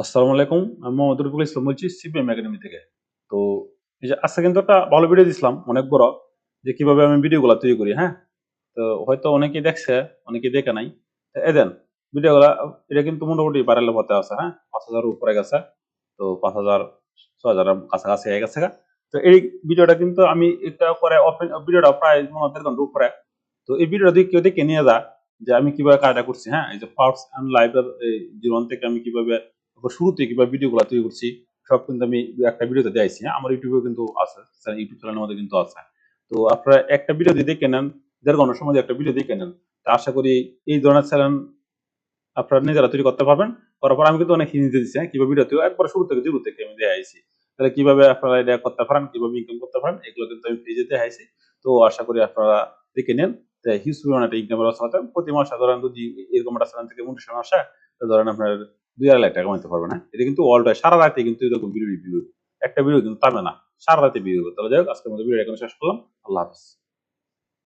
আসসালামু আলাইকুম। আমি মোহাম্মদ রফিকুল ইসলাম বলছি সিপিএম একাডেমি থেকে। তো এই যে আজকে কিন্তু একটা ভালো ভিডিও দিছিলাম অনেক বড়, যে কিভাবে আমি ভিডিওগুলা তৈরি করি, হ্যাঁ? তো হয়তো অনেকেই দেখছে, অনেকেই দেখে নাই। তো এই দেন ভিডিওগুলা, এটা কিন্তু মোটামুটি ভাইরালের পথে আছে, হ্যাঁ? ৫,০০০ এর উপরে গেছে। তো ৫,০০০ ৬,০০০ এর কাছাকাছি হয়ে গেছে গা। তো এই ভিডিওটা কিন্তু আমি এটা করে ভিডিওটা প্রায় মনে হয় ১.৫ ঘন্টার উপরে। তো এই ভিডিওটা যদি কেউ দেখে নিয়ে যায় যে আমি কিভাবে কাজটা করছি, হ্যাঁ? এই যে ফার্স্ট অ্যান্ড লাইভ এর এই জীবন থেকে আমি কিভাবে শুরুতে কিভাবে ভিডিওগুলো তৈরি করছি, সব কিন্তু আমি একটা ভিডিওতে দেখাইছি, হ্যাঁ? আমার ইউটিউবেও কিন্তু আছে, ইউটিউব চ্যানেলের মধ্যে কিন্তু আছে। তো আপনারা একটা ভিডিও যদি দেখে নেন, ১.৫ ঘন্টার সময় যদি একটা ভিডিও দেখে নেন, তা আশা করি এই ধরনের চ্যানেল আপনারা নিজেরা তৈরি করতে পারবেন। করার পর আমি কিন্তু অনেক হিন্দি দিচ্ছি, হ্যাঁ? কিভাবে ভিডিও তৈরি একবার শুরু থেকে শুরু থেকে আমি দেখাইছি। তাহলে কিভাবে আপনারা এটা করতে পারেন, কিভাবে ইনকাম করতে পারেন, এগুলো কিন্তু আমি পেজে দেখাইছি। তো আশা করি আপনারা দেখে নেন। হিউজ পরিমাণে একটা ইনকামের ব্যবস্থা করতে পারেন। প্রতি মাসে ধরেন যদি এরকম একটা চ্যানেল থেকে মোটিভেশন আসে, তো ধরেন আপনার ২-২.৫ লাখ টাকা কামাইতে পারবেন, হ্যাঁ? এটা কিন্তু অল টাইম সারা রাতে কিন্তু এরকম ভিডিও রিভিউ, একটা ভিডিও কিন্তু থামে না। সারা রাতে ভিডিও করতে হবে। যাই হোক, আজকের মতো ভিডিও এখানে শেষ করলাম। আল্লাহ হাফেজ।